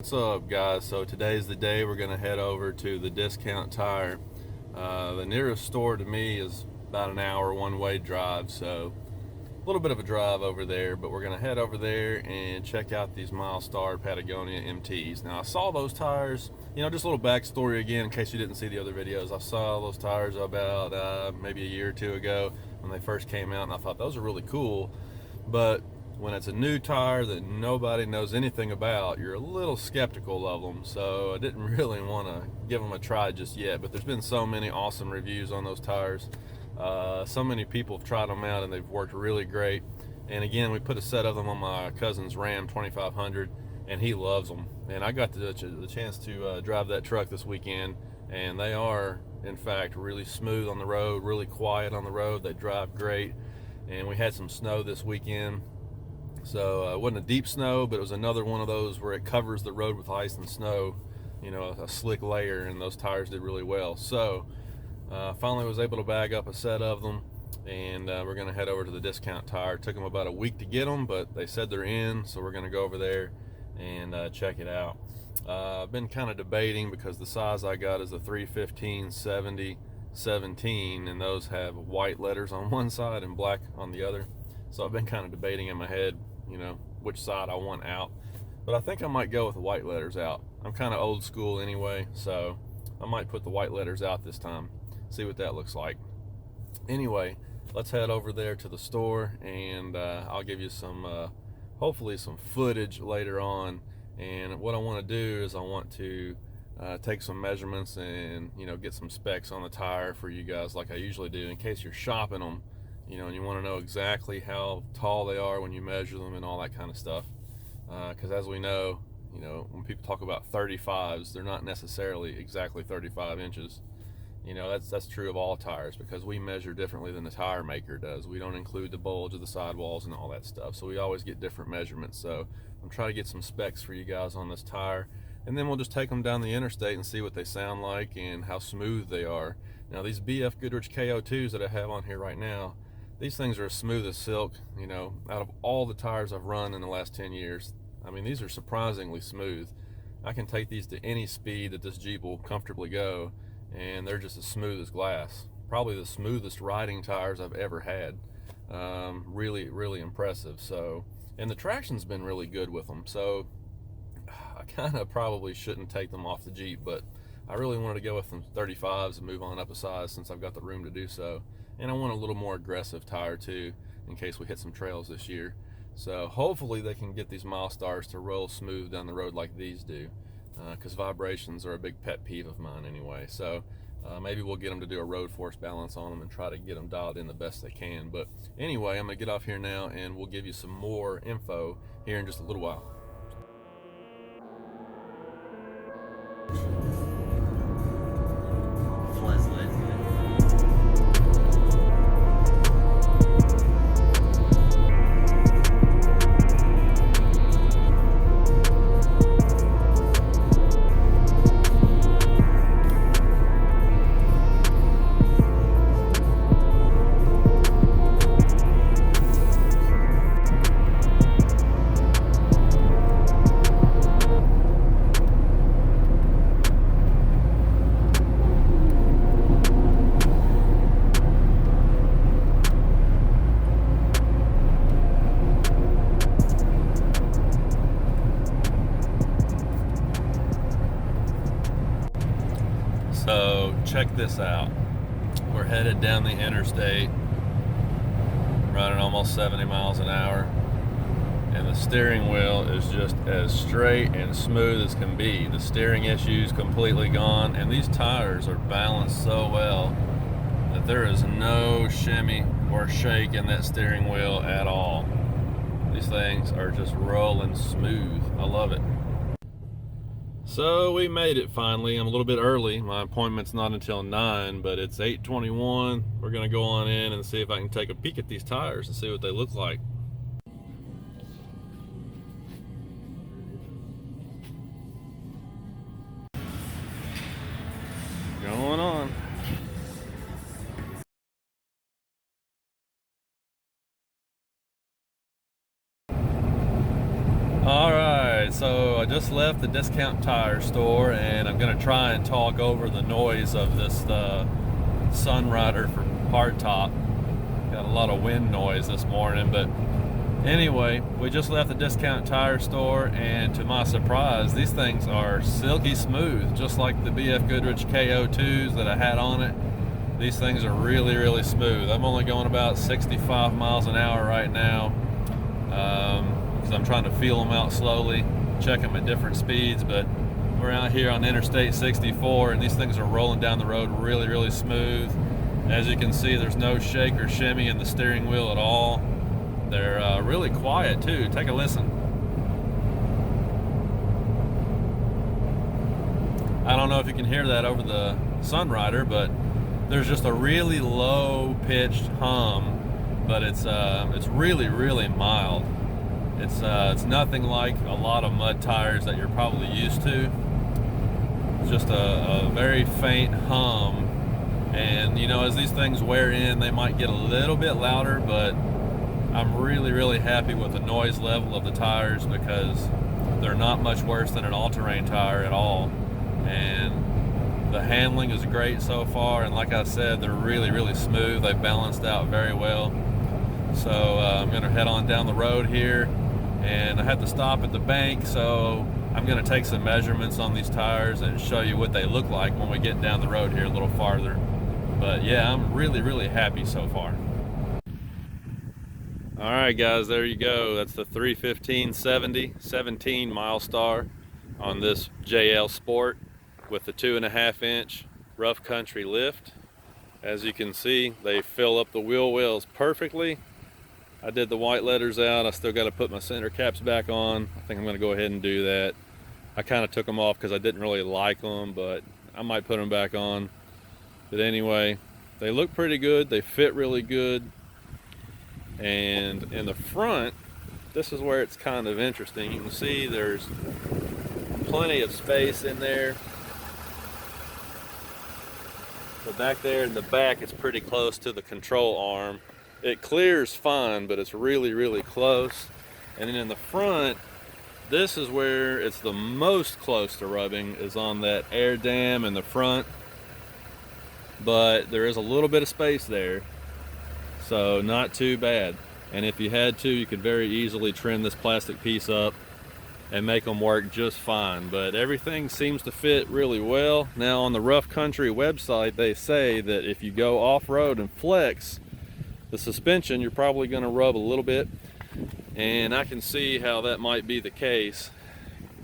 What's up, guys? So today's the day we're going to head over to the Discount Tire. The nearest store to me is about an hour one-way drive, so a little bit of a drive over there, but we're going to head over there and check out these Milestar Patagonia MTs. Now, I saw those tires, just a little backstory again in case you didn't see the other videos. I saw those tires about maybe a year or two ago when they first came out, and I thought those are really cool, but when it's a new tire that nobody knows anything about, you're a little skeptical of them. So I didn't really want to give them a try just yet, but there's been so many awesome reviews on those tires. So many people have tried them out and they've worked really great. And again, we put a set of them on my cousin's Ram 2500 and he loves them. And I got the chance to drive that truck this weekend, and they are in fact really smooth on the road, really quiet on the road. They drive great. And we had some snow this weekend. So it wasn't a deep snow, but it was another one of those where it covers the road with ice and snow, a slick layer, and those tires did really well. So finally was able to bag up a set of them, and we're going to head over to the Discount Tire. It took them about a week to get them, but they said they're in, so we're going to go over there and check it out. I've been kind of debating because the size I got is a 315/70/17, and those have white letters on one side and black on the other. So I've been kind of debating in my head, which side I want out. But I think I might go with the white letters out. I'm kind of old school anyway, so I might put the white letters out this time, see what that looks like. Anyway, let's head over there to the store, and I'll give you hopefully some footage later on. And what I want to do is I want to take some measurements and, get some specs on the tire for you guys like I usually do in case you're shopping them. And you want to know exactly how tall they are when you measure them and all that kind of stuff. Because as we know, when people talk about 35s, they're not necessarily exactly 35 inches. That's true of all tires because we measure differently than the tire maker does. We don't include the bulge of the sidewalls and all that stuff. So we always get different measurements. So I'm trying to get some specs for you guys on this tire. And then we'll just take them down the interstate and see what they sound like and how smooth they are. Now, these BF Goodrich KO2s that I have on here right now, these things are as smooth as silk. Out of all the tires I've run in the last 10 years, these are surprisingly smooth. I can take these to any speed that this Jeep will comfortably go, and they're just as smooth as glass. Probably the smoothest riding tires I've ever had. Really, really impressive. So, and the traction's been really good with them. So, I kind of probably shouldn't take them off the Jeep, but I really wanted to go with some 35s and move on up a size since I've got the room to do so. And I want a little more aggressive tire too, in case we hit some trails this year. So hopefully they can get these Milestars to roll smooth down the road like these do, because vibrations are a big pet peeve of mine anyway. So maybe we'll get them to do a road force balance on them and try to get them dialed in the best they can. But anyway, I'm gonna get off here now and we'll give you some more info here in just a little while. So check this out. We're headed down the interstate, running almost 70 miles an hour, and the steering wheel is just as straight and smooth as can be. The steering issue's completely gone, and these tires are balanced so well that there is no shimmy or shake in that steering wheel at all. These things are just rolling smooth. I love it. So we made it finally. I'm a little bit early. My appointment's not until 9, but it's 8:21. We're gonna go on in and see if I can take a peek at these tires and see what they look like. Going on. All right, so I just left the discount tire store, and I'm gonna try and talk over the noise of this Sunrider from hardtop. Got a lot of wind noise this morning, but anyway, we just left the discount tire store, and to my surprise, these things are silky smooth, just like the BF Goodrich KO2s that I had on it. These things are really, really smooth. I'm only going about 65 miles an hour right now, because I'm trying to feel them out slowly, check them at different speeds, but we're out here on Interstate 64, and these things are rolling down the road really, really smooth. As you can see, there's no shake or shimmy in the steering wheel at all. They're really quiet too. Take a listen. I don't know if you can hear that over the Sunrider, but there's just a really low-pitched hum, but it's really, really mild. It's nothing like a lot of mud tires that you're probably used to. It's just a very faint hum, and you know, as these things wear in, they might get a little bit louder, but I'm really, really happy with the noise level of the tires because they're not much worse than an all-terrain tire at all, and the handling is great so far, and like I said, they're really, really smooth. They've balanced out very well. So I'm gonna head on down the road here, and I had to stop at the bank, so I'm gonna take some measurements on these tires and show you what they look like when we get down the road here a little farther. But yeah, I'm really, really happy so far. All right, guys, there you go. That's the 315/70 17 Milestar on this JL Sport with the 2.5-inch rough country lift. As you can see, they fill up the wheel wells perfectly. I did the white letters out. I still got to put my center caps back on. I think I'm going to go ahead and do that. I kind of took them off because I didn't really like them, but I might put them back on. But anyway, they look pretty good. They fit really good. And in the front, this is where it's kind of interesting. You can see there's plenty of space in there. But back there in the back, it's pretty close to the control arm. It clears fine, but it's really, really close. And then in the front, this is where it's the most close to rubbing, is on that air dam in the front. But there is a little bit of space there, so not too bad. And if you had to, you could very easily trim this plastic piece up and make them work just fine. But everything seems to fit really well. Now on the Rough Country website, they say that if you go off-road and flex the suspension, you're probably going to rub a little bit, and I can see how that might be the case.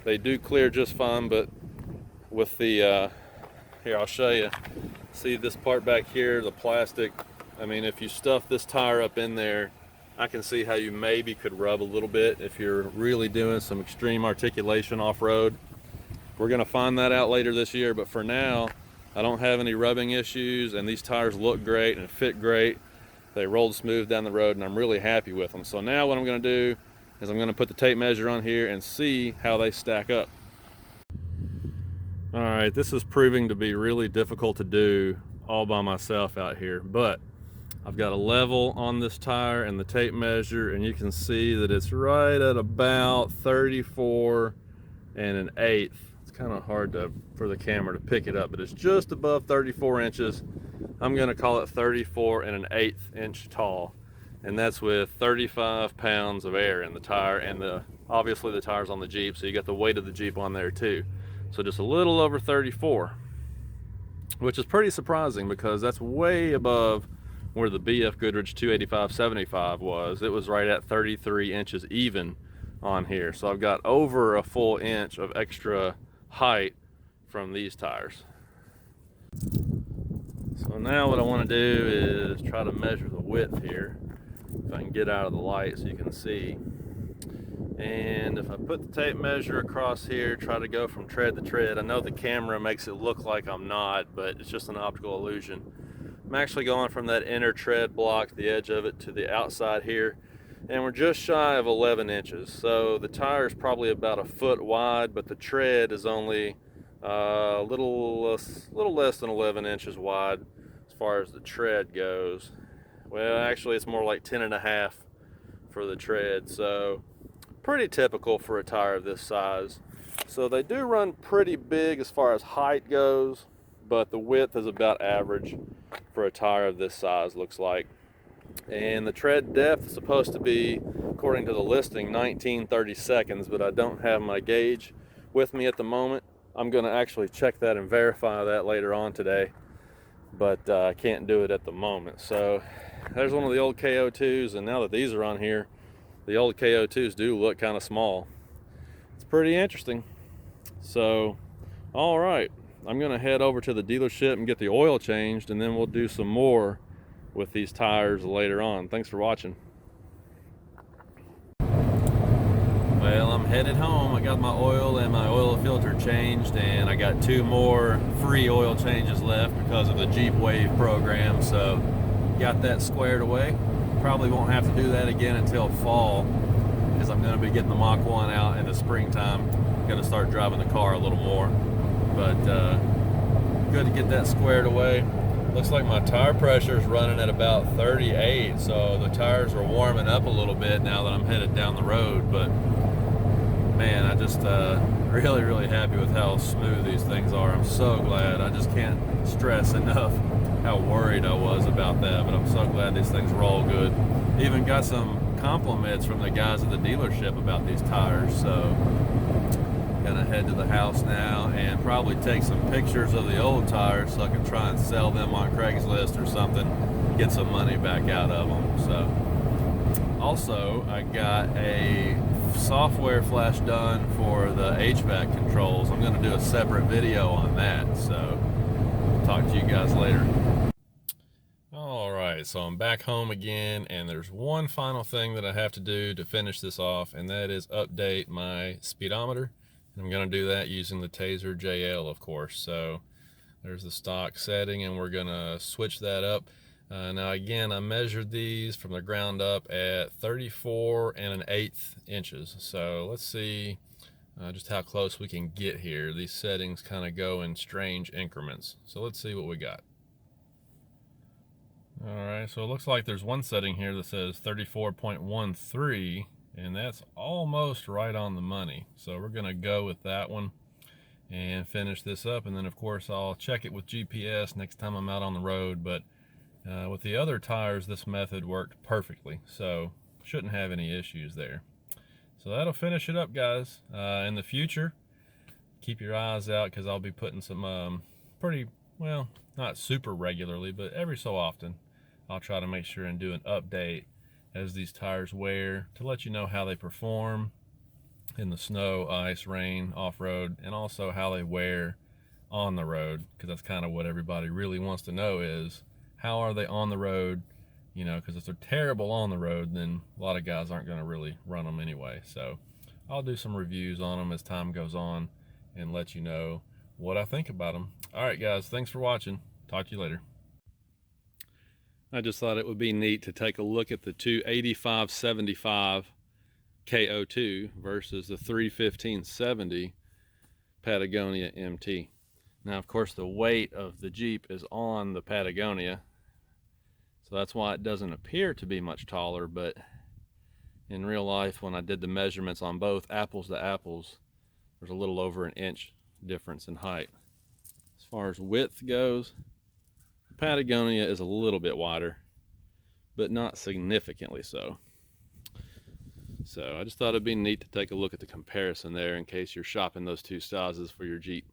They do clear just fine, but with the here, I'll show you. See this part back here, the plastic. I mean, if you stuff this tire up in there, I can see how you maybe could rub a little bit if you're really doing some extreme articulation off-road. We're gonna find that out later this year, but for now, I don't have any rubbing issues, and these tires look great and fit great. They rolled smooth down the road, and I'm really happy with them. So now what I'm gonna do is I'm gonna put the tape measure on here and see how they stack up. All right, this is proving to be really difficult to do all by myself out here, but I've got a level on this tire and the tape measure, and you can see that it's right at about 34 1/8. It's kind of hard for the camera to pick it up, but it's just above 34 inches. I'm going to call it 34 1/8 inch tall, and that's with 35 pounds of air in the tire, and obviously the tire's on the Jeep, so you got the weight of the Jeep on there too. So just a little over 34, which is pretty surprising because that's way above where the BF Goodrich 285/75 was. It was right at 33 inches even on here. So I've got over a full inch of extra height from these tires. So now what I want to do is try to measure the width here. If I can get out of the light so you can see. And if I put the tape measure across here, try to go from tread to tread. I know the camera makes it look like I'm not, but it's just an optical illusion. I'm actually going from that inner tread block, the edge of it, to the outside here, and we're just shy of 11 inches. So the tire is probably about a foot wide, but the tread is only a little less than 11 inches wide as far as the tread goes. Well, actually it's more like 10.5 for the tread, so pretty typical for a tire of this size. So they do run pretty big as far as height goes, but the width is about average for a tire of this size, looks like. And the tread depth is supposed to be, according to the listing, 19-30 seconds, but I don't have my gauge with me at the moment. I'm going to actually check that and verify that later on today, but I can't do it at the moment. So there's one of the old KO2s, and now that these are on here, the old KO2s do look kind of small. It's pretty interesting. So, all right, I'm going to head over to the dealership and get the oil changed, and then we'll do some more with these tires later on. Thanks for watching. Well, I'm headed home. I got my oil and my oil filter changed, and I got 2 more free oil changes left because of the Jeep Wave program. So got that squared away. Probably won't have to do that again until fall, because I'm going to be getting the Mach 1 out in the springtime. I'm going to start driving the car a little more, but good to get that squared away. Looks like my tire pressure is running at about 38, so the tires are warming up a little bit now that I'm headed down the road. But man, I just really happy with how smooth these things are. I'm so glad. I just can't stress enough how worried I was about that, but I'm so glad these things roll good. Even got some compliments from the guys at the dealership about these tires. So gonna head to the house now and probably take some pictures of the old tires so I can try and sell them on Craigslist or something, get some money back out of them. So also, I got a software flash done for the HVAC controls. I'm gonna do a separate video on that, so talk to you guys later. All right, so I'm back home again, and there's one final thing that I have to do to finish this off, and that is update my speedometer. I'm going to do that using the Taser JL, of course. So there's the stock setting, and we're going to switch that up. Now again, I measured these from the ground up at 34 1/8 inches. So let's see just how close we can get here. These settings kind of go in strange increments. So let's see what we got. All right, so it looks like there's one setting here that says 34.13. And that's almost right on the money. So we're gonna go with that one and finish this up. And then of course I'll check it with GPS next time I'm out on the road. But with the other tires, this method worked perfectly. So shouldn't have any issues there. So that'll finish it up, guys. In the future, keep your eyes out, because I'll be putting some pretty, well, not super regularly, but every so often, I'll try to make sure and do an update as these tires wear, to let you know how they perform in the snow, ice, rain, off-road, and also how they wear on the road, because that's kind of what everybody really wants to know, is how are they on the road, you know, because if they're terrible on the road, then a lot of guys aren't going to really run them anyway. So I'll do some reviews on them as time goes on and let you know what I think about them. All right, guys, thanks for watching. Talk to you later. I just thought it would be neat to take a look at the 285/75 KO2 versus the 315/70 Patagonia MT. Now, of course, the weight of the Jeep is on the Patagonia, so that's why it doesn't appear to be much taller, but in real life, when I did the measurements on both, apples to apples, there's a little over 1 inch difference in height. As far as width goes, Patagonia is a little bit wider, but not significantly so. So I just thought it'd be neat to take a look at the comparison there in case you're shopping those two sizes for your Jeep.